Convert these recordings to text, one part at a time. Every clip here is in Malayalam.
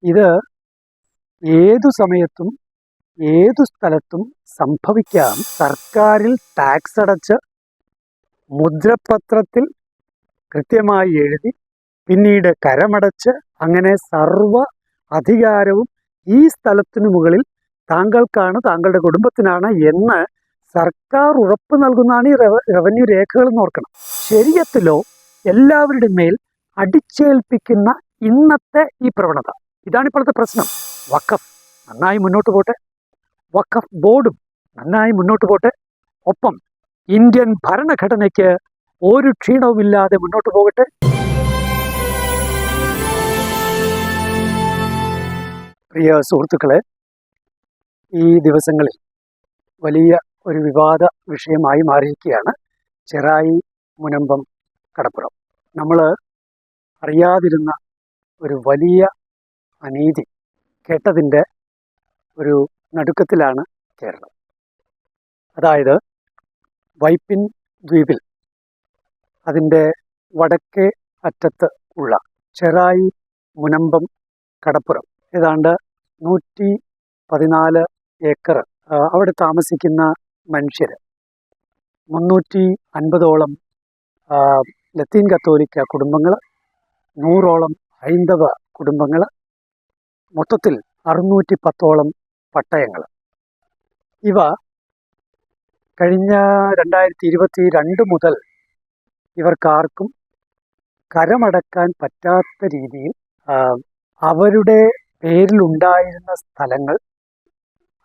ഇത് ഏതു സമയത്തും ഏതു സ്ഥലത്തും സംഭവിക്കാം. സർക്കാരിൽ ടാക്സ് അടച്ച് മുദ്രപത്രത്തിൽ കൃത്യമായി എഴുതി പിന്നീട് കരമടച്ച് അങ്ങനെ സർവ അധികാരവും ഈ സ്ഥലത്തിനു മുകളിൽ താങ്കൾക്കാണ്, താങ്കളുടെ കുടുംബത്തിനാണ് എന്ന് സർക്കാർ ഉറപ്പ് നൽകുന്നതാണ് ഈ റവന്യൂ രേഖകൾ എന്ന് ഓർക്കണം. ശരീഅത്തിലോ എല്ലാവരുടെ മേൽ അടിച്ചേൽപ്പിക്കുന്ന ഇന്നത്തെ ഈ പ്രവണത, ഇതാണ് ഇപ്പോഴത്തെ പ്രശ്നം. വഖഫ് നന്നായി മുന്നോട്ട് പോട്ടെ, വഖഫ് ബോർഡും നന്നായി മുന്നോട്ട് പോട്ടെ, ഒപ്പം ഇന്ത്യൻ ഭരണഘടനയ്ക്ക് ഒരു ക്ഷീണവുമില്ലാതെ മുന്നോട്ട് പോകട്ടെ. പ്രിയ സുഹൃത്തുക്കളെ, ഈ ദിവസങ്ങളിൽ വലിയ ഒരു വിവാദ വിഷയമായി മാറിയിരിക്കുകയാണ് ചെറായി മുനമ്പം കടപ്പുറം. നമ്മൾ അറിയാതിരുന്ന ഒരു വലിയ അനീതി കേട്ടതിൻ്റെ ഒരു നടുക്കത്തിലാണ് കേരളം. അതായത് വൈപ്പിൻ ദ്വീപിൽ അതിൻ്റെ വടക്കേ അറ്റത്ത് ഉള്ള ചെറായി മുനമ്പം കടപ്പുറം ഏതാണ്ട് 114 ഏക്കർ അവിടെ താമസിക്കുന്ന മനുഷ്യർ 350ഓളം ലത്തീൻ കത്തോലിക്ക കുടുംബങ്ങൾ, 100ഓളം ഹൈന്ദവ കുടുംബങ്ങൾ, മൊത്തത്തിൽ 610ഓളം പട്ടയങ്ങൾ. ഇവ കഴിഞ്ഞ 2022 മുതൽ ഇവർക്കാർക്കും കരമടക്കാൻ പറ്റാത്ത രീതിയിൽ അവരുടെ പേരിലുണ്ടായിരുന്ന സ്ഥലങ്ങൾ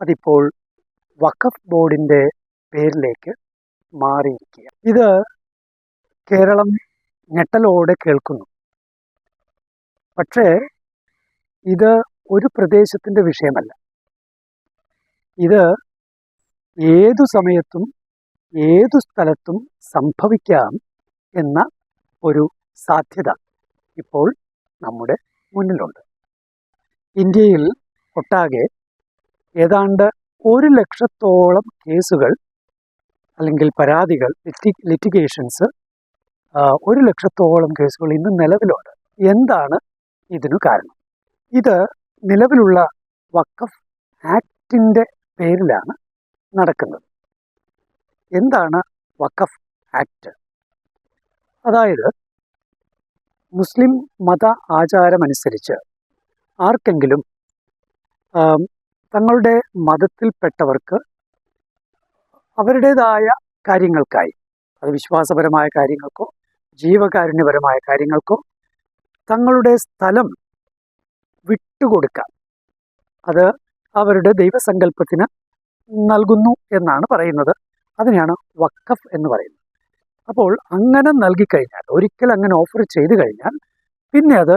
അതിപ്പോൾ വഖഫ് ബോർഡിൻ്റെ പേരിലേക്ക് മാറിയിരിക്കുക. ഇത് കേരളം ഞെട്ടലോടെ കേൾക്കുന്നു. പക്ഷേ ഇത് ഒരു പ്രദേശത്തിൻ്റെ വിഷയമല്ല. ഇത് ഏതു സമയത്തും ഏതു സ്ഥലത്തും സംഭവിക്കാം എന്ന ഒരു സാധ്യത ഇപ്പോൾ നമ്മുടെ മുന്നിലുണ്ട്. ഇന്ത്യയിൽ ഒട്ടാകെ ഏതാണ്ട് 1 ലക്ഷത്തോളം കേസുകൾ അല്ലെങ്കിൽ പരാതികൾ, ലിറ്റിഗേഷൻസ് 1 ലക്ഷത്തോളം കേസുകൾ ഇന്ന് നിലവിലുണ്ട്. എന്താണ് ഇതിനു കാരണം? ഇത് നിലവിലുള്ള വഖഫ് ആക്ടിൻ്റെ പേരിലാണ് നടക്കുന്നത്. എന്താണ് വഖഫ് ആക്ട്? അതായത് മുസ്ലിം മത ആചാരമനുസരിച്ച് ആർക്കെങ്കിലും തങ്ങളുടെ മതത്തിൽപ്പെട്ടവർക്ക് അവരുടേതായ കാര്യങ്ങൾക്കായി, അത് വിശ്വാസപരമായ കാര്യങ്ങൾക്കോ ജീവകാരുണ്യപരമായ കാര്യങ്ങൾക്കോ തങ്ങളുടെ സ്ഥലം വിട്ടുകൊടുക്കാം, അത് അവരുടെ ദൈവസങ്കല്പത്തിന് നൽകുന്നു എന്നാണ് പറയുന്നത്. അതിനെയാണ് വഖഫ് എന്ന് പറയുന്നത്. അപ്പോൾ അങ്ങനെ നൽകിക്കഴിഞ്ഞാൽ, ഒരിക്കൽ അങ്ങനെ ഓഫർ ചെയ്തു കഴിഞ്ഞാൽ പിന്നെ അത്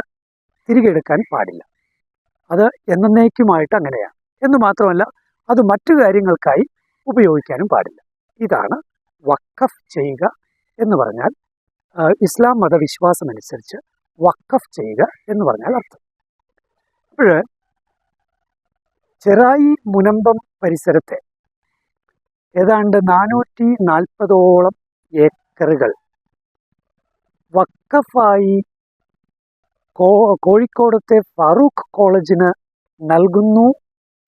തിരികെ എടുക്കാൻ പാടില്ല. അത് എന്നേക്കുമായിട്ട് അങ്ങനെയാണ്. എന്ന് മാത്രമല്ല, അത് മറ്റു കാര്യങ്ങൾക്കായി ഉപയോഗിക്കാനും പാടില്ല. ഇതാണ് വഖഫ് ചെയ്യുക എന്ന് പറഞ്ഞാൽ, ഇസ്ലാം മതവിശ്വാസമനുസരിച്ച് വഖഫ് ചെയ്യുക എന്ന് പറഞ്ഞാൽ അർത്ഥം. അപ്പോൾ ചെറായി മുനമ്പം പരിസരത്തെ ഏതാണ്ട് 440ഓളം ഏക്കറുകൾ വഖഫായി കോഴിക്കോടത്തെ ഫാറൂഖ് കോളേജിന് നൽകുന്നു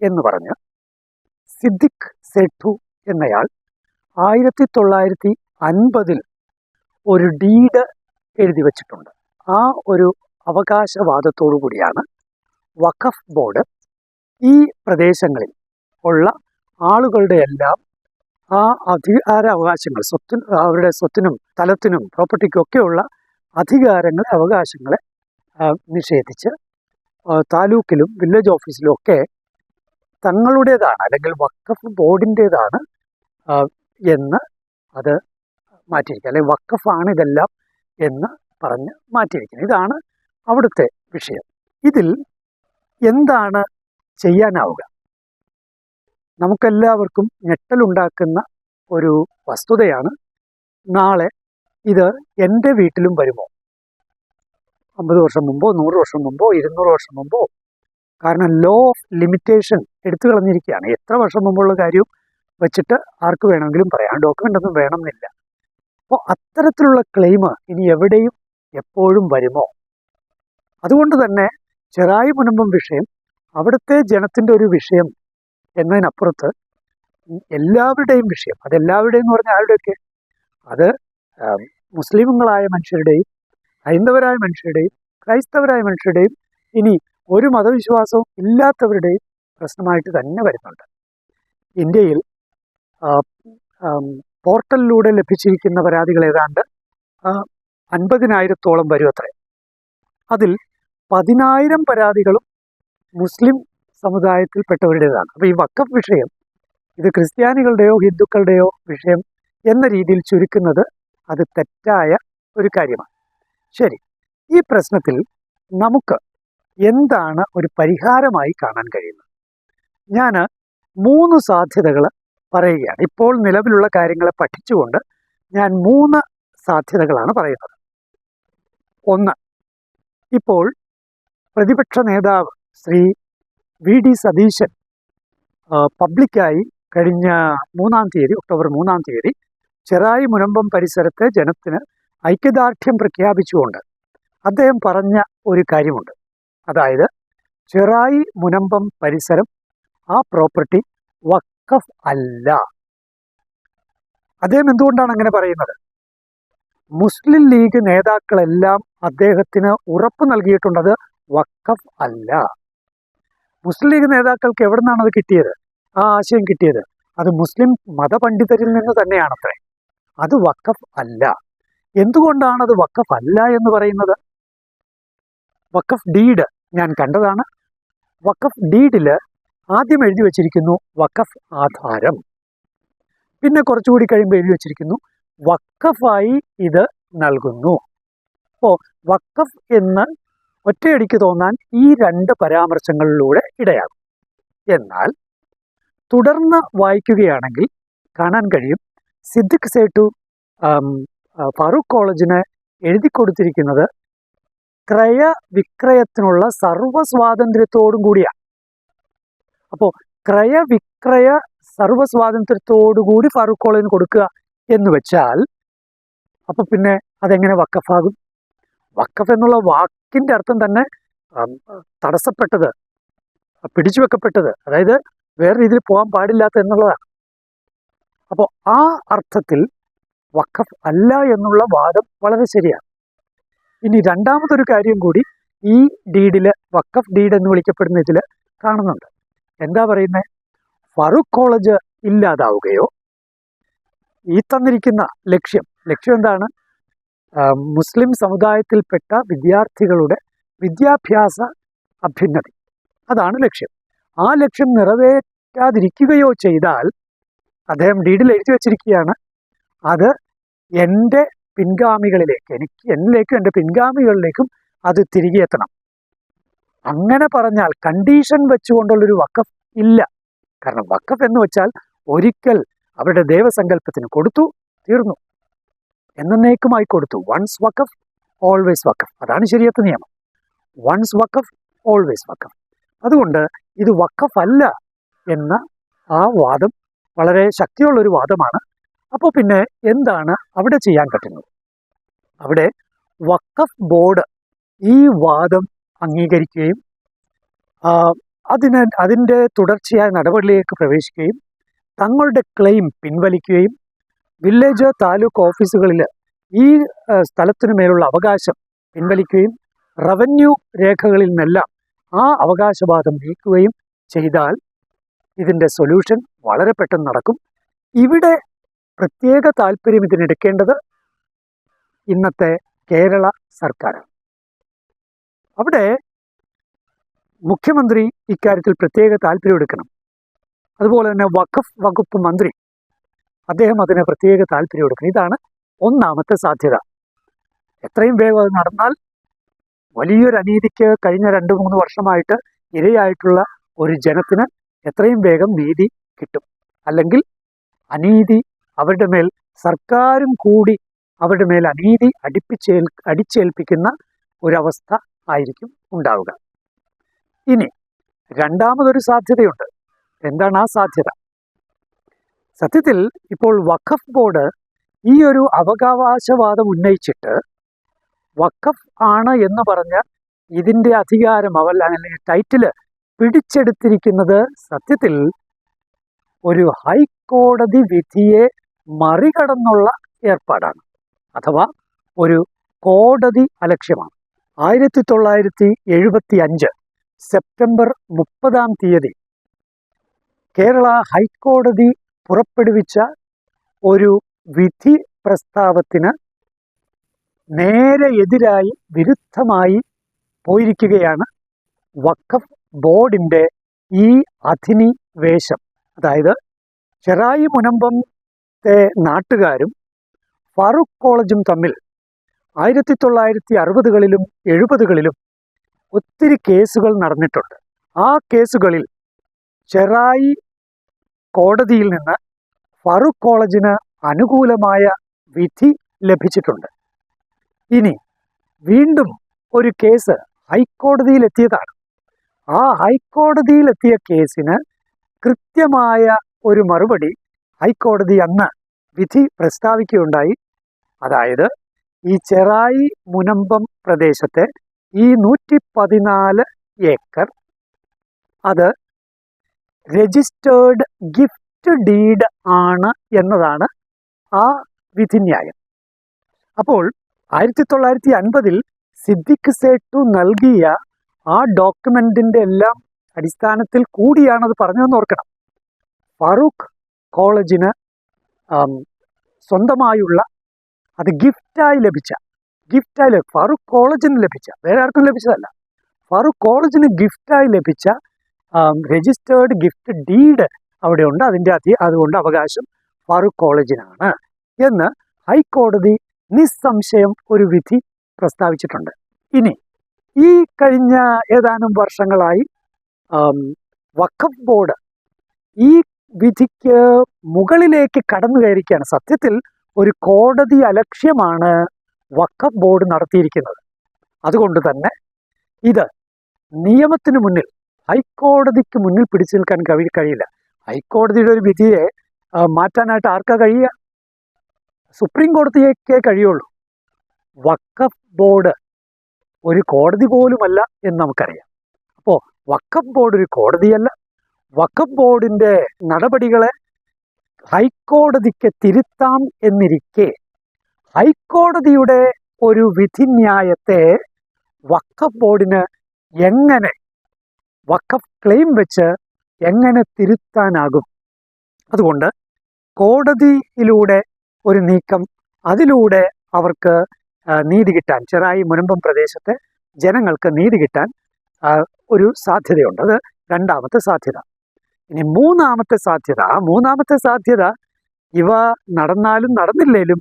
എന്ന് പറഞ്ഞ് സിദ്ദിഖ് സേഠു എന്നയാൾ 1950 ഒരു ഡീഡ് എഴുതി വച്ചിട്ടുണ്ട്. ആ ഒരു അവകാശവാദത്തോടു കൂടിയാണ് വഖഫ് ബോർഡ് ഈ പ്രദേശങ്ങളിൽ ഉള്ള ആളുകളുടെ എല്ലാം ആ അധികാരാവകാശങ്ങൾ, അവരുടെ സ്വത്തിനും സ്ഥലത്തിനും പ്രോപ്പർട്ടിക്കും ഒക്കെയുള്ള അധികാരങ്ങളെ, അവകാശങ്ങളെ നിഷേധിച്ച് താലൂക്കിലും വില്ലേജ് ഓഫീസിലും ഒക്കെ തങ്ങളുടേതാണ് അല്ലെങ്കിൽ വഖഫ് ബോർഡിൻ്റേതാണ് എന്ന് അത് മാറ്റിയിരിക്കുക, അല്ലെങ്കിൽ വഖഫാണ് ഇതെല്ലാം എന്ന് പറഞ്ഞ് മാറ്റിയിരിക്കുന്നത്. ഇതാണ് അവിടുത്തെ വിഷയം. ഇതിൽ എന്താണ് ചെയ്യാനാവുക? നമുക്കെല്ലാവർക്കും ഞെട്ടലുണ്ടാക്കുന്ന ഒരു വസ്തുതയാണ്, നാളെ ഇത് എൻ്റെ വീട്ടിലും വരുമോ? 50 വർഷം മുമ്പോ 100 വർഷം മുമ്പോ 200 വർഷം മുമ്പോ? കാരണം ലോ ഓഫ് ലിമിറ്റേഷൻ എടുത്തു കളഞ്ഞിരിക്കുകയാണ്. എത്ര വർഷം മുമ്പുള്ള കാര്യവും വെച്ചിട്ട് ആർക്ക് വേണമെങ്കിലും പറയാം, ഡോക്യുമെൻ്റ് ഒന്നും വേണമെന്നില്ല. അപ്പോൾ അത്തരത്തിലുള്ള ക്ലെയിം ഇനി എവിടെയും എപ്പോഴും വരുമോ? അതുകൊണ്ട് തന്നെ ചെറായി മുനമ്പം വിഷയം അവിടുത്തെ ജനത്തിൻ്റെ ഒരു വിഷയം എന്നതിനപ്പുറത്ത് എല്ലാവരുടെയും വിഷയം. അതെല്ലാവരുടെയും എന്ന് പറഞ്ഞാൽ ആരുടെയൊക്കെ? അത് മുസ്ലിമുകളായ മനുഷ്യരുടെയും ഹൈന്ദവരായ മനുഷ്യരുടെയും ക്രൈസ്തവരായ മനുഷ്യരുടെയും ഇനി ഒരു മതവിശ്വാസവും ഇല്ലാത്തവരുടെയും പ്രശ്നമായിട്ട് തന്നെ വരുന്നുണ്ട്. ഇന്ത്യയിൽ പോർട്ടലിലൂടെ ലഭിച്ചിരിക്കുന്ന പരാതികൾ ഏതാണ്ട് 50,000-ഓളം വരുമത്രേ. അതിൽ 10,000 പരാതികളും മുസ്ലിം സമുദായത്തിൽപ്പെട്ടവരുടേതാണ്. അപ്പോൾ ഈ വഖഫ് വിഷയം ഇത് ക്രിസ്ത്യാനികളുടെയോ ഹിന്ദുക്കളുടെയോ വിഷയം എന്ന രീതിയിൽ ചുരുക്കുന്നത് അത് തെറ്റായ ഒരു കാര്യമാണ്. ശരി, ഈ പ്രശ്നത്തിൽ നമുക്ക് എന്താണ് ഒരു പരിഹാരമായി കാണാൻ കഴിയുന്നത്? ഞാൻ 3 സാധ്യതകൾ പറയുകയാണ്. ഇപ്പോൾ നിലവിലുള്ള കാര്യങ്ങളെ പഠിച്ചുകൊണ്ട് ഞാൻ 3 സാധ്യതകളാണ് പറയുന്നത്. 1, ഇപ്പോൾ പ്രതിപക്ഷ നേതാവ് ശ്രീ VD സതീശൻ പബ്ലിക്കായി കഴിഞ്ഞ ഒക്ടോബർ 3-ാം തീയതി ചെറായി മുനമ്പം പരിസരത്തെ ജനത്തിന് ഐക്യദാർഢ്യം പ്രഖ്യാപിച്ചുകൊണ്ട് അദ്ദേഹം പറഞ്ഞ ഒരു കാര്യമുണ്ട്. അതായത് ചെറായി മുനമ്പം പരിസരം ആ പ്രോപ്പർട്ടി വഖഫ് അല്ല. അദ്ദേഹം എന്തുകൊണ്ടാണ് അങ്ങനെ പറയുന്നത്? മുസ്ലിം ലീഗ് നേതാക്കളെല്ലാം അദ്ദേഹത്തിന് ഉറപ്പ് നൽകിയിട്ടുണ്ട് അത് വഖഫ് അല്ല. മുസ്ലിം ലീഗ് നേതാക്കൾക്ക് എവിടെ നിന്നാണ് അത് കിട്ടിയത്? ആ ആശയം കിട്ടിയത് അത് മുസ്ലിം മതപണ്ഡിതരിൽ നിന്ന് തന്നെയാണത്രേ. അത് വഖഫ് അല്ല. എന്തുകൊണ്ടാണ് അത് വഖഫ് അല്ല എന്ന് പറയുന്നത്? വഖഫ് ഡീഡ് ഞാൻ കണ്ടതാണ്. വഖഫ് ഡീഡിൽ ആദ്യം എഴുതി വച്ചിരിക്കുന്നു വഖഫ് ആധാരം. പിന്നെ കുറച്ചുകൂടി കഴിയുമ്പോൾ എഴുതി വച്ചിരിക്കുന്നു വഖഫായി ഇത് നൽകുന്നു. അപ്പോൾ വഖഫ് എന്ന് ഒറ്റയടിക്ക് തോന്നാൻ ഈ 2 പരാമർശങ്ങളിലൂടെ ഇടയാകും. എന്നാൽ തുടർന്ന് വായിക്കുകയാണെങ്കിൽ കാണാൻ കഴിയും സിദ്ദിഖ് സേട്ടു ഫാറൂഖ് കോളേജിന് എഴുതി കൊടുത്തിരിക്കുന്നത് ക്രയവിക്രയത്തിനുള്ള സർവ്വസ്വാതന്ത്ര്യത്തോടും കൂടിയാണ്. അപ്പോൾ ക്രയവിക്രയ സർവ്വസ്വാതന്ത്ര്യത്തോടുകൂടി ഫാറൂഖ് കോളേജിന് കൊടുക്കുക എന്ന് വെച്ചാൽ അപ്പോൾ പിന്നെ അതെങ്ങനെ വഖഫാകും? വഖഫ് എന്നുള്ള വാക്കിൻ്റെ അർത്ഥം തന്നെ തടസ്സപ്പെട്ടത്, പിടിച്ചു വെക്കപ്പെട്ടത്, അതായത് വേറെ രീതിയിൽ പോകാൻ പാടില്ലാത്ത എന്നുള്ളതാണ്. അപ്പോൾ ആ അർത്ഥത്തിൽ വഖഫ് അല്ല എന്നുള്ള വാദം വളരെ ശരിയാണ്. ഇനി രണ്ടാമതൊരു കാര്യം കൂടി ഈ ഡീഡിൽ, വഖഫ് ഡീഡ് എന്ന് വിളിക്കപ്പെടുന്ന ഇതിൽ കാണുന്നുണ്ട്. എന്താ പറയുന്നത്? ഫാറൂഖ് കോളേജ് ഇല്ലാതാവുകയോ, ഈ തന്നിരിക്കുന്ന ലക്ഷ്യം എന്താണ്? മുസ്ലിം സമുദായത്തിൽപ്പെട്ട വിദ്യാർത്ഥികളുടെ വിദ്യാഭ്യാസ അഭ്യുന്നതി, അതാണ് ലക്ഷ്യം. ആ ലക്ഷ്യം നിറവേറ്റാതിരിക്കുകയോ ചെയ്താൽ അദ്ദേഹം ഡീഡിൽ എഴുതി വച്ചിരിക്കുകയാണ് അത് എൻ്റെ പിൻഗാമികളിലേക്ക്, എന്നിലേക്കും എൻ്റെ പിൻഗാമികളിലേക്കും അത് തിരികെ എത്തണം. അങ്ങനെ പറഞ്ഞാൽ കണ്ടീഷൻ വെച്ചുകൊണ്ടുള്ളൊരു വഖഫ് ഇല്ല. കാരണം വഖഫ് എന്ന് വെച്ചാൽ ഒരിക്കൽ അവരുടെ ദേവസങ്കല്പത്തിന് കൊടുത്തു, തീർന്നു, എന്നേക്കുമായി കൊടുത്തു. വൺസ് വഖഫ് ഓൾവേസ് വഖഫ്, അതാണ് ശരിയത്തെ നിയമം. വൺസ് വഖഫ് ഓൾവേസ് വഖഫ്. അതുകൊണ്ട് ഇത് വഖഫ് അല്ല എന്ന ആ വാദം വളരെ ശക്തിയുള്ളൊരു വാദമാണ്. അപ്പോൾ പിന്നെ എന്താണ് അവിടെ ചെയ്യാൻ പറ്റുന്നത്? അവിടെ വഖഫ് ബോർഡ് ഈ വാദം അംഗീകരിക്കുകയും അതിൻ്റെ തുടർച്ചയായ നടപടിയിലേക്ക് പ്രവേശിക്കുകയും തങ്ങളുടെ ക്ലെയിം പിൻവലിക്കുകയും വില്ലേജ് താലൂക്ക് ഓഫീസുകളിൽ ഈ സ്ഥലത്തിനു മേലുള്ള അവകാശം പിൻവലിക്കുകയും റവന്യൂ രേഖകളിൽ നിന്നെല്ലാം ആ അവകാശവാദം നീക്കുകയും ചെയ്താൽ ഇതിൻ്റെ സൊല്യൂഷൻ വളരെ പെട്ടെന്ന് നടക്കും. ഇവിടെ പ്രത്യേക താല്പര്യം ഇതിനെടുക്കേണ്ടത് ഇന്നത്തെ കേരള സർക്കാരാണ്. അവിടെ മുഖ്യമന്ത്രി ഇക്കാര്യത്തിൽ പ്രത്യേക താല്പര്യം എടുക്കണം. അതുപോലെ തന്നെ വഖഫ് വകുപ്പ് മന്ത്രി അദ്ദേഹം അതിന് പ്രത്യേക താല്പര്യം എടുക്കണം. ഇതാണ് ഒന്നാമത്തെ സാധ്യത. എത്രയും വേഗം അത് നടന്നാൽ വലിയൊരു അനീതിക്ക് കഴിഞ്ഞ 2-3 വർഷമായിട്ട് ഇരയായിട്ടുള്ള ഒരു ജനത്തിന് എത്രയും വേഗം നീതി കിട്ടും. അല്ലെങ്കിൽ അനീതി അവരുടെ മേൽ, സർക്കാരും കൂടി അവരുടെ മേൽ അനീതി അടിച്ചേൽപ്പിക്കുന്ന ഒരവസ്ഥ ആയിരിക്കും ഉണ്ടാവുക. ഇനി രണ്ടാമതൊരു സാധ്യതയുണ്ട്. എന്താണ് ആ സാധ്യത? സത്യത്തിൽ ഇപ്പോൾ വഖഫ് ബോർഡ് ഈ ഒരു അവകാശവാദം ഉന്നയിച്ചിട്ട് വഖഫ് ആണ് എന്ന് പറഞ്ഞ് ഇതിൻ്റെ അധികാരം അല്ലെങ്കിൽ ടൈറ്റില് പിടിച്ചെടുത്തിരിക്കുന്നത് സത്യത്തിൽ ഒരു ഹൈക്കോടതി വിധിയെ മറികടന്നുള്ള ഏർപ്പാടാണ്, അഥവാ ഒരു കോടതി അലക്ഷ്യമാണ്. 1975 സെപ്റ്റംബർ 30 കേരള ഹൈക്കോടതി പുറപ്പെടുവിച്ച ഒരു വിധി പ്രസ്താവത്തിന് നേരെ എതിരായി വിരുദ്ധമായി പോയിരിക്കുകയാണ് വഖഫ് ബോർഡിൻ്റെ ഈ അധിനിവേശം. അതായത് ചെറായി മുനമ്പത്തെ നാട്ടുകാരും ഫാറൂഖ് കോളേജും തമ്മിൽ 1960കളിലും 70കളിലും ഒത്തിരി കേസുകൾ നടന്നിട്ടുണ്ട്. ആ കേസുകളിൽ ചെറായി കോടതിയിൽ നിന്ന് ഫാറൂഖ് കോളേജിന് അനുകൂലമായ വിധി ലഭിച്ചിട്ടുണ്ട്. ഇനി വീണ്ടും ഒരു കേസ് ഹൈക്കോടതിയിലെത്തിയതാണ്. ആ ഹൈക്കോടതിയിലെത്തിയ കേസിന് കൃത്യമായ ഒരു മറുപടി ഹൈക്കോടതി അന്ന് വിധി പ്രസ്താവിക്കുകയുണ്ടായി. അതായത് ഈ ചെറായി മുനമ്പം പ്രദേശത്തെ ഈ 114 ഏക്കർ അത് രജിസ്റ്റേർഡ് ഗിഫ്റ്റ് ഡീഡ് ആണ് എന്നതാണ് ആ വിധിന്യായം. അപ്പോൾ 1950 സിദ്ദിഖ് സേട്ടു നൽകിയ ആ ഡോക്യുമെന്റിന്റെ എല്ലാം അടിസ്ഥാനത്തിൽ കൂടിയാണത് പറഞ്ഞതെന്ന് ഓർക്കണം. ഫാറൂഖ് കോളേജിന് സ്വന്തമായുള്ള അത് ഗിഫ്റ്റായി ലഭിച്ച ഫാറൂഖ് കോളേജിന് ലഭിച്ച, വേറെ ആർക്കും ലഭിച്ചതല്ല, ഫാറൂഖ് കോളേജിന് ഗിഫ്റ്റായി ലഭിച്ച രജിസ്റ്റേർഡ് ഗിഫ്റ്റ് ഡീഡ് അവിടെ ഉണ്ട്. അതുകൊണ്ട് അവകാശം ഫാറൂഖ് കോളേജിനാണ് എന്ന് ഹൈക്കോടതി നിസ്സംശയം ഒരു വിധി പ്രസ്താവിച്ചിട്ടുണ്ട്. ഇനി ഈ കഴിഞ്ഞ ഏതാനും വർഷങ്ങളായി വഖഫ് ബോർഡ് ഈ വിധിക്ക് മുകളിലേക്ക് കടന്നു കയറിക്കുകയാണ്. സത്യത്തിൽ ഒരു കോടതി അലക്ഷ്യമാണ് വഖഫ് ബോർഡ് നടത്തിയിരിക്കുന്നത്. അതുകൊണ്ട് തന്നെ ഇത് നിയമത്തിന് മുന്നിൽ, ഹൈക്കോടതിക്ക് മുന്നിൽ പിടിച്ചു നിൽക്കാൻ കഴിയില്ല. ഹൈക്കോടതിയുടെ ഒരു വിധിയെ മാറ്റാനായിട്ട് ആർക്കാ കഴിയുക? സുപ്രീം കോടതിയേക്കേ കഴിയുള്ളൂ. വഖഫ് ബോർഡ് ഒരു കോടതി പോലുമല്ല എന്ന് നമുക്കറിയാം. അപ്പോൾ വഖഫ് ബോർഡ് ഒരു കോടതിയല്ല. വഖഫ് ബോർഡിൻ്റെ നടപടികളെ ഹൈക്കോടതിക്ക് തിരുത്താം എന്നിരിക്കെ ഹൈക്കോടതിയുടെ ഒരു വിധിന്യായത്തെ വഖഫ് ബോർഡിന് എങ്ങനെ വഖഫ് ക്ലെയിം വെച്ച് എങ്ങനെ തിരുത്താനാകും? അതുകൊണ്ട് കോടതിയിലൂടെ ഒരു നീക്കം, അതിലൂടെ അവർക്ക് നീതി കിട്ടാൻ, ചെറായി മുനമ്പം പ്രദേശത്തെ ജനങ്ങൾക്ക് നീതി കിട്ടാൻ ഒരു സാധ്യതയുണ്ട്. അത് രണ്ടാമത്തെ സാധ്യത. ഇനി മൂന്നാമത്തെ സാധ്യത ഇവ നടന്നാലും നടന്നില്ലേലും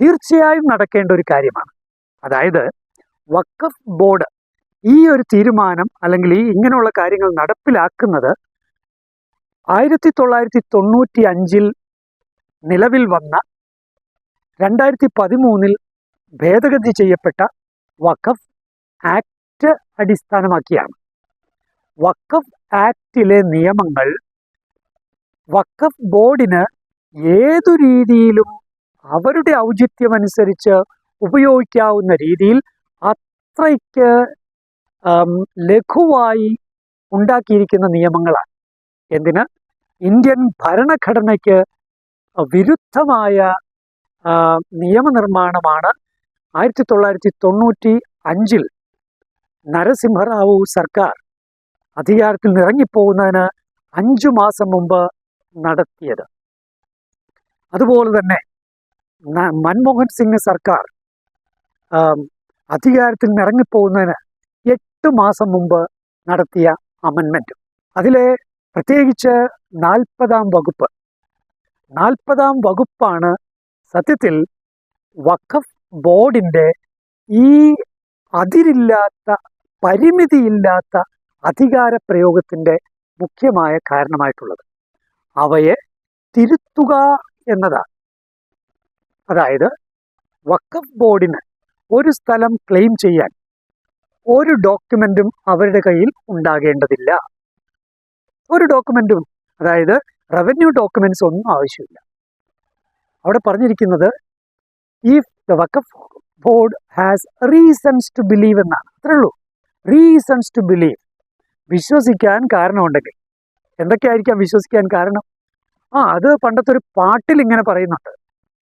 തീർച്ചയായും നടക്കേണ്ട ഒരു കാര്യമാണ്. അതായത് വഖഫ് ബോർഡ് ഈ ഒരു തീരുമാനം അല്ലെങ്കിൽ ഇങ്ങനെയുള്ള കാര്യങ്ങൾ നടപ്പിലാക്കുന്നത് 1995 നിലവിൽ വന്ന 2013 ഭേദഗതി ചെയ്യപ്പെട്ട വഖഫ് ആക്ട് അടിസ്ഥാനമാക്കിയാണ്. വഖഫ് ആക്ടിലെ നിയമങ്ങൾ വഖഫ് ബോർഡിന് ഏതു രീതിയിലും അവരുടെ ഔചിത്യമനുസരിച്ച് ഉപയോഗിക്കാവുന്ന രീതിയിൽ അത്രയ്ക്ക് ലഘുവായി ഉണ്ടാക്കിയിരിക്കുന്ന നിയമങ്ങളാണ്. എന്തിന്? ഇന്ത്യൻ ഭരണഘടനയ്ക്ക് വിരുദ്ധമായ നിയമനിർമ്മാണമാണ് 1995 നരസിംഹറാവു സർക്കാർ അധികാരത്തിൽ ഇറങ്ങിപ്പോകുന്നതിന് 5 മാസം മുമ്പ് നടത്തിയത്. അതുപോലെ തന്നെ മൻമോഹൻ സിംഗ് സർക്കാർ അധികാരത്തിൽ ഇറങ്ങിപ്പോകുന്നതിന് 8 മാസം മുമ്പ് നടത്തിയ അമെൻമെൻറ്റും. അതിലെ പ്രത്യേകിച്ച് 40ാം വകുപ്പ് 40ാം വകുപ്പാണ് സത്യത്തിൽ വഖഫ് ബോർഡിൻ്റെ ഈ അതിരില്ലാത്ത, പരിമിതിയില്ലാത്ത അധികാര പ്രയോഗത്തിൻ്റെ മുഖ്യമായ കാരണമായിട്ടുള്ളത്. അവയെ തിരുത്തുക എന്നതാണ്. അതായത് വഖഫ് ബോർഡിന് ഒരു സ്ഥലം ക്ലെയിം ചെയ്യാൻ ഒരു ഡോക്യുമെൻറ്റും അവരുടെ കയ്യിൽ ഉണ്ടാകേണ്ടതില്ല. ഒരു ഡോക്യുമെൻറ്റും, അതായത് റവന്യൂ ഡോക്യുമെൻറ്റ്സ് ഒന്നും ആവശ്യമില്ല. അവിടെ പറഞ്ഞിരിക്കുന്നത് if the Waqf board has reasons to believe എന്നാണ്. അത്രേ ഉള്ളൂ. റീസൺസ് ടു ബിലീവ്, വിശ്വസിക്കാൻ കാരണമുണ്ടെങ്കിൽ. എന്തൊക്കെയായിരിക്കാം വിശ്വസിക്കാൻ കാരണം? അത് പണ്ടത്തെ ഒരു പാട്ടിൽ ഇങ്ങനെ പറയുന്നുണ്ട്,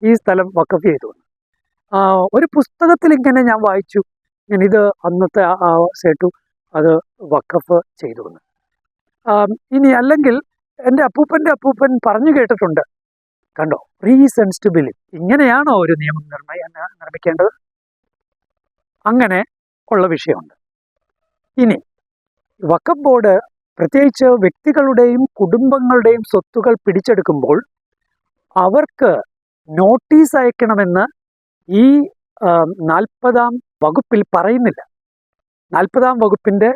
ഈ സ്ഥലം വഖഫ് ചെയ്തു എന്ന്. ഒരു പുസ്തകത്തിൽ ഇങ്ങനെ ഞാൻ വായിച്ചു, ഞാൻ ഇത് അന്നത്തെ സേട്ടു അത് വഖഫ് ചെയ്തു എന്ന്. ഇനി അല്ലെങ്കിൽ എൻ്റെ അപ്പൂപ്പൻ്റെ അപ്പൂപ്പൻ പറഞ്ഞു കേട്ടിട്ടുണ്ട്. കണ്ടോ, റീസൺസ് ടു ബിലീവ്. ഇങ്ങനെയാണോ ഒരു നിയമം നിർമ്മിക്കേണ്ടത്? അങ്ങനെ ഉള്ള വിഷയമുണ്ട്. ഇനി വഖഫ് ബോർഡ് പ്രത്യേകിച്ച് വ്യക്തികളുടെയും കുടുംബങ്ങളുടെയും സ്വത്തുകൾ പിടിച്ചെടുക്കുമ്പോൾ അവർക്ക് നോട്ടീസ് അയക്കണമെന്ന് ഈ 40-ാം വകുപ്പിൽ പറയുന്നില്ല. 40-ാം വകുപ്പിൻ്റെ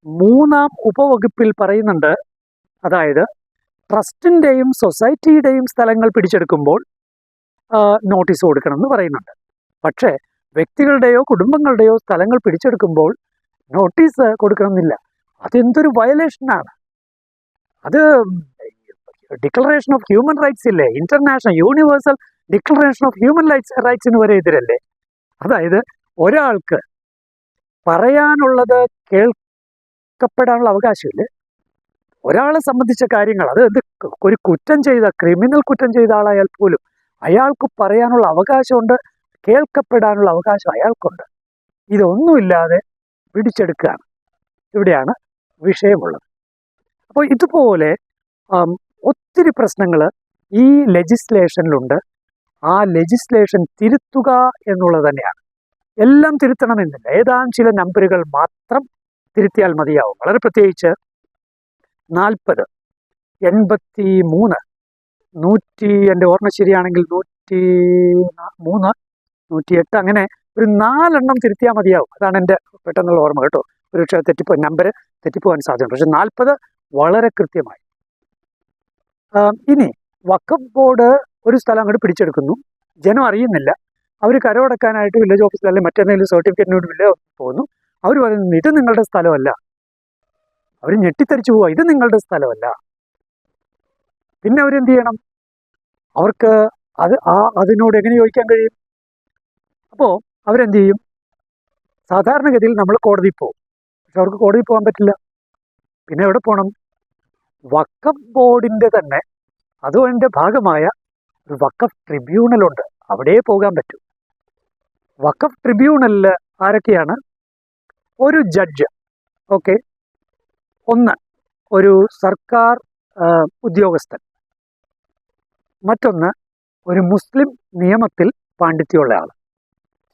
3-ാം ഉപവകുപ്പിൽ പറയുന്നുണ്ട്, അതായത് ട്രസ്റ്റിൻ്റെയും സൊസൈറ്റിയുടെയും സ്ഥലങ്ങൾ പിടിച്ചെടുക്കുമ്പോൾ നോട്ടീസ് കൊടുക്കണമെന്ന് പറയുന്നുണ്ട്. പക്ഷേ വ്യക്തികളുടെയോ കുടുംബങ്ങളുടെയോ സ്ഥലങ്ങൾ പിടിച്ചെടുക്കുമ്പോൾ നോട്ടീസ് കൊടുക്കണമെന്നില്ല. അതെന്തൊരു വയലേഷനാണ്! അത് ഡിക്ലറേഷൻ ഓഫ് ഹ്യൂമൻ റൈറ്റ്സ് ഇല്ലേ, international universal declaration of human റൈറ്റ്സിന് വരെ എതിരല്ലേ. അതായത് ഒരാൾക്ക് പറയാനുള്ളത് കേൾക്കപ്പെടാനുള്ള അവകാശമില്ലേ. ഒരാളെ സംബന്ധിച്ച കാര്യങ്ങൾ, അത് ഒരു കുറ്റം ചെയ്ത, ക്രിമിനൽ കുറ്റം ചെയ്ത ആളായാൽ പോലും അയാൾക്ക് പറയാനുള്ള അവകാശമുണ്ട്, കേൾക്കപ്പെടാനുള്ള അവകാശം അയാൾക്കുണ്ട്. ഇതൊന്നുമില്ലാതെ പിടിച്ചെടുക്കുകയാണ്. ഇവിടെയാണ് വിഷയമുള്ളത്. അപ്പോൾ ഇതുപോലെ ഒത്തിരി പ്രശ്നങ്ങൾ ഈ ലെജിസ്ലേഷനിലുണ്ട്. ആ ലെജിസ്ലേഷൻ തിരുത്തുക എന്നുള്ളത് തന്നെയാണ്. എല്ലാം തിരുത്തണമെന്നില്ല, ഏതാനും ചില നമ്പറുകൾ മാത്രം തിരുത്തിയാൽ മതിയാവും. വളരെ പ്രത്യേകിച്ച് 40, 83, 100, എൻ്റെ ഓർമ്മ ശരിയാണെങ്കിൽ 103, 108, അങ്ങനെ ഒരു 4 എണ്ണം തിരുത്തിയാൽ മതിയാവും. അതാണ് എൻ്റെ പെട്ടെന്നുള്ള ഓർമ്മ കേട്ടോ. ഒരു പക്ഷേ നമ്പർ തെറ്റിപ്പോകാൻ സാധ്യതയുണ്ട്. പക്ഷെ 40 വളരെ കൃത്യമായി. ഇനി വഖഫ് ബോർഡ് ഒരു സ്ഥലം അങ്ങോട്ട് പിടിച്ചെടുക്കുന്നു, ജനം അറിയുന്നില്ല. അവർ കരമടക്കാനായിട്ട് വില്ലേജ് ഓഫീസിൽ അല്ലെങ്കിൽ മറ്റെന്തെങ്കിലും സർട്ടിഫിക്കറ്റിനോട് വില്ലേജ് പോകുന്നു. അവർ പറയുന്നു ഇത് നിങ്ങളുടെ സ്ഥലമല്ല. അവർ ഞെട്ടിത്തരിച്ചു പോവുക, ഇത് നിങ്ങളുടെ സ്ഥലമല്ല. പിന്നെ അവരെന്ത് ചെയ്യണം? അവർക്ക് അതിനോട് എങ്ങനെ ചോദിക്കാൻ കഴിയും? അപ്പോൾ അവരെന്ത് ചെയ്യും? സാധാരണഗതിയിൽ നമ്മൾ കോടതിയിൽ പോകും. പക്ഷെ അവർക്ക് കോടതിയിൽ പോകാൻ പറ്റില്ല. പിന്നെ എവിടെ പോകണം? വഖഫ് ബോർഡിൻ്റെ തന്നെ അതിൻ്റെ ഭാഗമായ ഒരു വഖഫ് ട്രിബ്യൂണലുണ്ട്, അവിടെ പോകാൻ പറ്റും. വഖഫ് ട്രിബ്യൂണലിൽ ആരൊക്കെയാണ്? ഒരു ജഡ്ജ്, ഓക്കെ, ഒന്ന് ഒരു സർക്കാർ ഉദ്യോഗസ്ഥൻ, മറ്റൊന്ന് ഒരു മുസ്ലിം നിയമത്തിൽ പാണ്ഡിത്യമുള്ള ആൾ,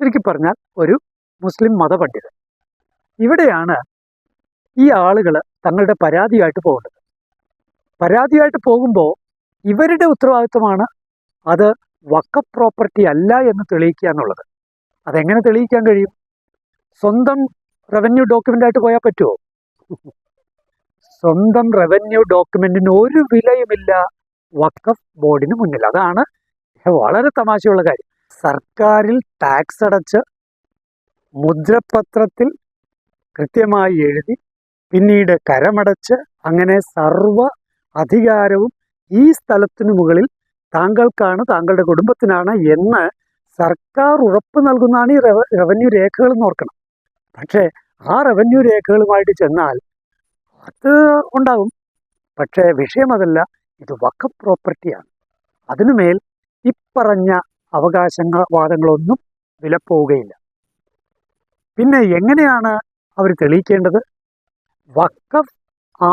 ചുരുക്കി പറഞ്ഞാൽ ഒരു മുസ്ലിം മതപണ്ഡിതൻ. ഇവിടെയാണ് ഈ ആളുകൾ തങ്ങളുടെ പരാതിയായിട്ട് പോകുന്നത്. പരാതിയായിട്ട് പോകുമ്പോൾ ഇവരുടെ ഉത്തരവാദിത്വമാണ് അത് വഖഫ് പ്രോപ്പർട്ടി അല്ല എന്ന് തെളിയിക്കുക എന്നുള്ളത്. അതെങ്ങനെ തെളിയിക്കാൻ കഴിയും? സ്വന്തം റവന്യൂ ഡോക്യുമെൻ്റായിട്ട് പോയാൽ പറ്റുമോ? സ്വന്തം റവന്യൂ ഡോക്യുമെൻറ്റിന് ഒരു വിലയുമില്ല വഖഫ് ബോർഡിന് മുന്നിൽ. അതാണ് വളരെ തമാശയുള്ള കാര്യം. സർക്കാരിൽ ടാക്സ് അടച്ച് മുദ്രപത്രത്തിൽ കൃത്യമായി എഴുതി പിന്നീട് കരമടച്ച് അങ്ങനെ സർവ്വ അധികാരവും ഈ സ്ഥലത്തിനു മുകളിൽ താങ്കൾക്കാണ്, താങ്കളുടെ കുടുംബത്തിനാണ് എന്ന് സർക്കാർ ഉറപ്പ് നൽകുന്നതാണ് ഈ റവന്യൂ രേഖകൾ എന്ന് ഓർക്കണം. പക്ഷേ ആ റവന്യൂ രേഖകളുമായിട്ട് ചെന്നാൽ അത് ഉണ്ടാകും. പക്ഷേ വിഷയം അതല്ല, ഇത് വഖഫ് പ്രോപ്പർട്ടിയാണ്. അതിനുമേൽ ഇപ്പറഞ്ഞ അവകാശവാദങ്ങളൊന്നും വിലപ്പോവുകയില്ല. പിന്നെ എങ്ങനെയാണ് അവർ തെളിയിക്കേണ്ടത്? വഖഫ്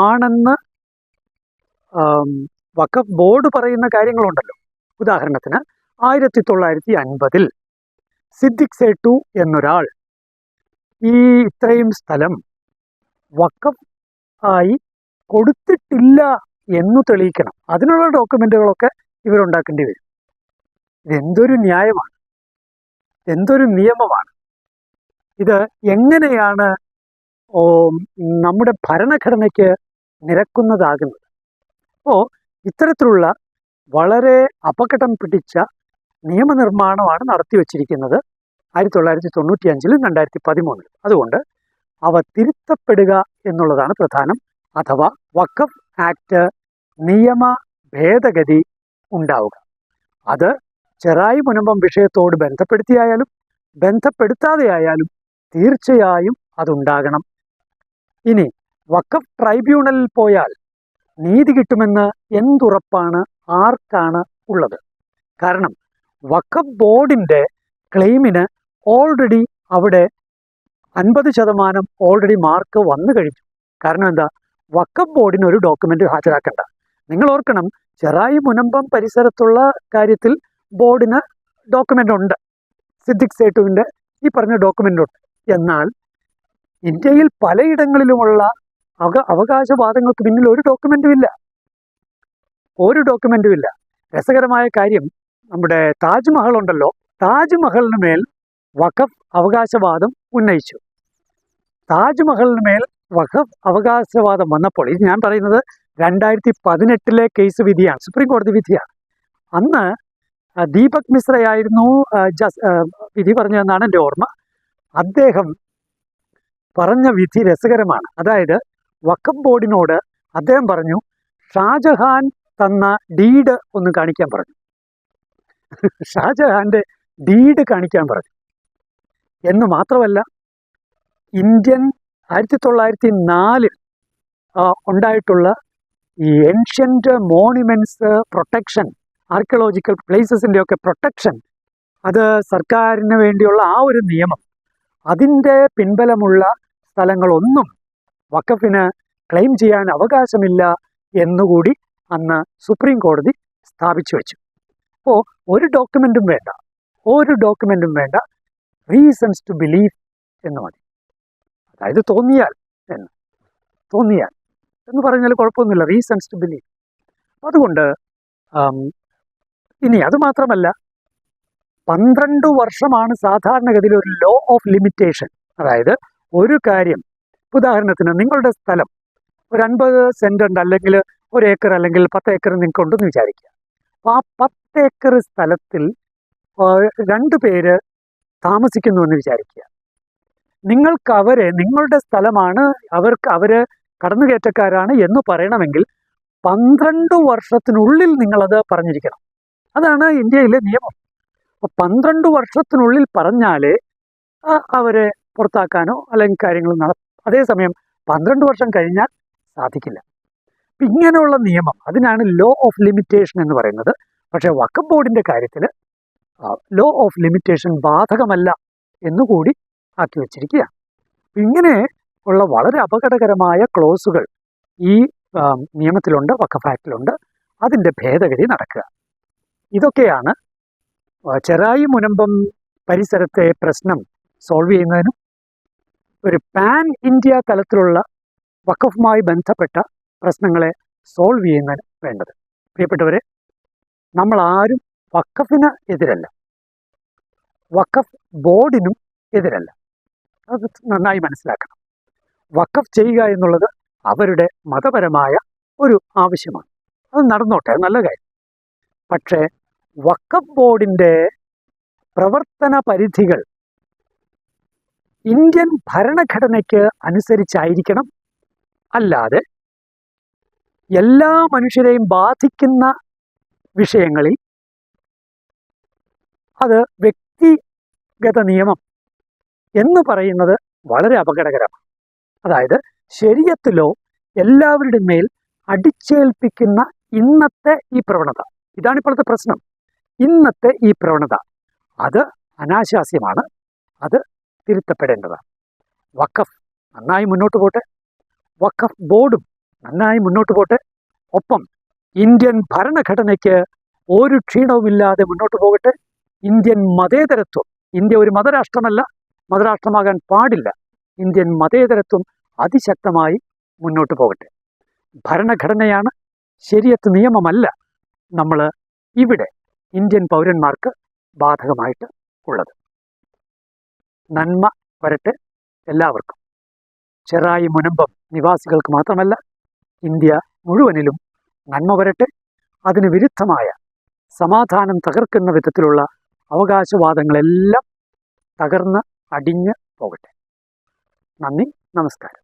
ആണെന്ന് വഖഫ് ബോർഡ് പറയുന്ന കാര്യങ്ങളുണ്ടല്ലോ. ഉദാഹരണത്തിന് 1950 സിദ്ദിഖ് സേട്ടു എന്നൊരാൾ ഈ ഇത്രയും സ്ഥലം വഖഫ് ആയി കൊടുത്തിട്ടില്ല എന്ന് തെളിയിക്കണം. അതിനുള്ള ഡോക്യുമെൻറ്റുകളൊക്കെ ഇവരുണ്ടാക്കേണ്ടി വരും. ഇതെന്തൊരു ന്യായമാണ്, എന്തൊരു നിയമമാണ് ഇത്! എങ്ങനെയാണ് നമ്മുടെ ഭരണഘടനയ്ക്ക് നിരക്കുന്നതാകുന്നത്? അപ്പോൾ ഇത്തരത്തിലുള്ള വളരെ അപകടം പിടിച്ച നിയമനിർമ്മാണമാണ് നടത്തിവെച്ചിരിക്കുന്നത് 1995-ലും 2013-ലും. അതുകൊണ്ട് അവ തിരുത്തപ്പെടുക എന്നുള്ളതാണ് പ്രധാനം. അഥവാ വഖഫ് ആക്ട് നിയമ ഭേദഗതി ഉണ്ടാവുക. അത് ചെറായി മുനമ്പം വിഷയത്തോട് ബന്ധപ്പെടുത്തിയായാലും ബന്ധപ്പെടുത്താതെ ആയാലും തീർച്ചയായും അതുണ്ടാകണം. ഇനി വഖഫ് ട്രൈബ്യൂണലിൽ പോയാൽ നീതി കിട്ടുമെന്ന് എന്തുറപ്പാണ്, ആർക്കാണ് ഉള്ളത്? കാരണം വഖഫ് ബോർഡിൻ്റെ ക്ലെയിമിന് ഓൾറെഡി അവിടെ 50% ഓൾറെഡി മാർക്ക് വന്നു കഴിഞ്ഞു. കാരണം എന്താ? വഖഫ് ബോർഡിന് ഒരു ഡോക്യുമെൻ്റ് ഹാജരാക്കണ്ട. നിങ്ങൾ ഓർക്കണം, ചെറായി മുനമ്പം പരിസരത്തുള്ള കാര്യത്തിൽ ബോർഡിന് ഡോക്യുമെൻ്റ് ഉണ്ട്, സിദ്ദിഖ് സേട്ടുവിൻ്റെ ഈ പറഞ്ഞ ഡോക്യുമെൻ്റ് ഉണ്ട്. എന്നാൽ ഇന്ത്യയിൽ പലയിടങ്ങളിലുമുള്ള അവകാശവാദങ്ങൾക്ക് പിന്നിൽ ഒരു ഡോക്യുമെൻറ്റും ഇല്ല. രസകരമായ കാര്യം, നമ്മുടെ താജ്മഹൽ ഉണ്ടല്ലോ, താജ്മഹലിന് മേൽ വഖഫ് അവകാശവാദം ഉന്നയിച്ചു. താജ്മഹലിന് മേൽ വഖഫ് അവകാശവാദം വന്നപ്പോൾ, ഇത് ഞാൻ പറയുന്നത് 2018 കേസ് വിധിയാണ്, സുപ്രീം കോടതി വിധിയാണ്. അന്ന് ദീപക് മിശ്രയായിരുന്നു വിധി പറഞ്ഞതെന്നാണ് എൻ്റെ ഓർമ്മ. അദ്ദേഹം പറഞ്ഞ വിധി രസകരമാണ്. അതായത് വഖഫ് ബോർഡിനോട് അദ്ദേഹം പറഞ്ഞു, ഷാജഹാൻ തന്ന ഡീഡ് ഒന്ന് കാണിക്കാൻ പറഞ്ഞു. ഷാജഹാൻ്റെ ഡീഡ് കാണിക്കാൻ പറഞ്ഞു. എന്ന് മാത്രമല്ല, ഇന്ത്യൻ 1904 ഉണ്ടായിട്ടുള്ള ഈ ഏൻഷ്യൻ്റ് മോണുമെൻറ്റ്സ് പ്രൊട്ടക്ഷൻ, ആർക്കിയോളജിക്കൽ പ്ലേസസിൻ്റെയൊക്കെ പ്രൊട്ടക്ഷൻ, അത് സർക്കാരിന് വേണ്ടിയുള്ള ആ ഒരു നിയമം, അതിൻ്റെ പിൻബലമുള്ള സ്ഥലങ്ങളൊന്നും വഖഫിന് ക്ലെയിം ചെയ്യാൻ അവകാശമില്ല എന്നുകൂടി അന്ന് സുപ്രീം കോടതി സ്ഥാപിച്ചു വെച്ചു. അപ്പോൾ ഒരു ഡോക്യുമെൻറ്റും വേണ്ട, റീസൺസ് ടു ബിലീവ് എന്ന് മതി. അതായത് തോന്നിയാൽ എന്ന് പറഞ്ഞാൽ കുഴപ്പമൊന്നുമില്ല, റീസൺസ് ടു ബിലീവ്. അതുകൊണ്ട് ഇനി അത് മാത്രമല്ല, 12 വർഷമാണ് സാധാരണഗതിയിൽ ഒരു ലോ ഓഫ് ലിമിറ്റേഷൻ. അതായത് ഒരു കാര്യം, ഉദാഹരണത്തിന് നിങ്ങളുടെ സ്ഥലം ഒരു 50 സെൻറ് ഉണ്ട്, അല്ലെങ്കിൽ 1 ഏക്കർ അല്ലെങ്കിൽ 10 ഏക്കർ നിങ്ങൾക്ക് ഉണ്ടെന്ന് വിചാരിക്കുക. അപ്പോൾ ആ 10 ഏക്കർ സ്ഥലത്തിൽ 2 പേര് താമസിക്കുന്നു എന്ന് വിചാരിക്കുക. നിങ്ങൾക്ക് നിങ്ങളുടെ സ്ഥലമാണ്, അവര് കടന്നുകയറ്റക്കാരാണ് എന്ന് പറയണമെങ്കിൽ 12 വർഷത്തിനുള്ളിൽ നിങ്ങളത് പറഞ്ഞിരിക്കണം. അതാണ് ഇന്ത്യയിലെ നിയമം. അപ്പോൾ 12 വർഷത്തിനുള്ളിൽ പറഞ്ഞാലേ അവരെ പുറത്താക്കാനോ അല്ലെങ്കിൽ കാര്യങ്ങൾ അതേസമയം 12 വർഷം കഴിഞ്ഞാൽ സാധിക്കില്ല. അപ്പം ഇങ്ങനെയുള്ള നിയമം, അതിനാണ് ലോ ഓഫ് ലിമിറ്റേഷൻ എന്ന് പറയുന്നത്. പക്ഷേ വഖഫ് ബോർഡിൻ്റെ കാര്യത്തിൽ ലോ ഓഫ് ലിമിറ്റേഷൻ ബാധകമല്ല എന്നുകൂടി ആക്കി വച്ചിരിക്കുക. ഇങ്ങനെ ഉള്ള വളരെ അപകടകരമായ ക്ലോസുകൾ ഈ നിയമത്തിലുണ്ട്, വഖഫ് ആക്ടിലുണ്ട്. അതിൻ്റെ ഭേദഗതി നടക്കുക. ഇതൊക്കെയാണ് ചെറായി മുനമ്പം പരിസരത്തെ പ്രശ്നം സോൾവ് ചെയ്യുന്നതിനും ഒരു പാൻ ഇന്ത്യ തലത്തിലുള്ള വഖഫുമായി ബന്ധപ്പെട്ട പ്രശ്നങ്ങളെ സോൾവ് ചെയ്യുന്നതിനും വേണ്ടത്. പ്രിയപ്പെട്ടവരെ, നമ്മളാരും വഖഫിന് എതിരല്ല, വഖഫ് ബോർഡിനും എതിരല്ല. അത് നന്നായി മനസ്സിലാക്കണം. വഖഫ് ചെയ്യുക എന്നുള്ളത് അവരുടെ മതപരമായ ഒരു ആവശ്യമാണ്. അത് നടന്നോട്ടെ, നല്ല കാര്യം. പക്ഷേ വഖഫ് ബോർഡിൻ്റെ പ്രവർത്തന പരിധികൾ ഇന്ത്യൻ ഭരണഘടനയ്ക്ക് അനുസരിച്ചായിരിക്കണം. അല്ലാതെ എല്ലാ മനുഷ്യരെയും ബാധിക്കുന്ന വിഷയങ്ങളിൽ അത് വ്യക്തിഗത നിയമം എന്ന് പറയുന്നത് വളരെ അപകടകരമാണ്. അതായത് ശരീഅത്തിലോ എല്ലാവരുടെ മേൽ അടിച്ചേൽപ്പിക്കുന്ന ഇന്നത്തെ ഈ പ്രവണത, ഇതാണ് ഇപ്പോഴത്തെ പ്രശ്നം. ഇന്നത്തെ ഈ പ്രവണത അത് അനാശാസ്യമാണ്, അത് തിരുത്തപ്പെടേണ്ടതാണ്. വഖഫ് നന്നായി മുന്നോട്ട് പോട്ടെ, വഖഫ് ബോർഡും നന്നായി മുന്നോട്ട് പോട്ടെ. ഒപ്പം ഇന്ത്യൻ ഭരണഘടനയ്ക്ക് ഒരു ക്ഷീണവുമില്ലാതെ മുന്നോട്ട് പോകട്ടെ. ഇന്ത്യൻ മതേതരത്വം, ഇന്ത്യ ഒരു മതരാഷ്ട്രമല്ല, മതരാഷ്ട്രമാകാൻ പാടില്ല. ഇന്ത്യൻ മതേതരത്വം അതിശക്തമായി മുന്നോട്ട് പോകട്ടെ. ഭരണഘടനയാണ്, ശരീഅത്ത് നിയമമല്ല നമ്മൾ ഇവിടെ ഇന്ത്യൻ പൗരന്മാർക്ക് ബാധകമായിട്ട് ഉള്ളത്. നന്മ വരട്ടെ എല്ലാവർക്കും. ചെറായി മുനമ്പം നിവാസികൾക്ക് മാത്രമല്ല, ഇന്ത്യ മുഴുവനിലും നന്മ വരട്ടെ. അതിന് വിരുദ്ധമായ സമാധാനം തകർക്കുന്ന വിധത്തിലുള്ള അവകാശവാദങ്ങളെല്ലാം തകർന്ന് അടിഞ്ഞ് പോകട്ടെ. നന്ദി, നമസ്കാരം.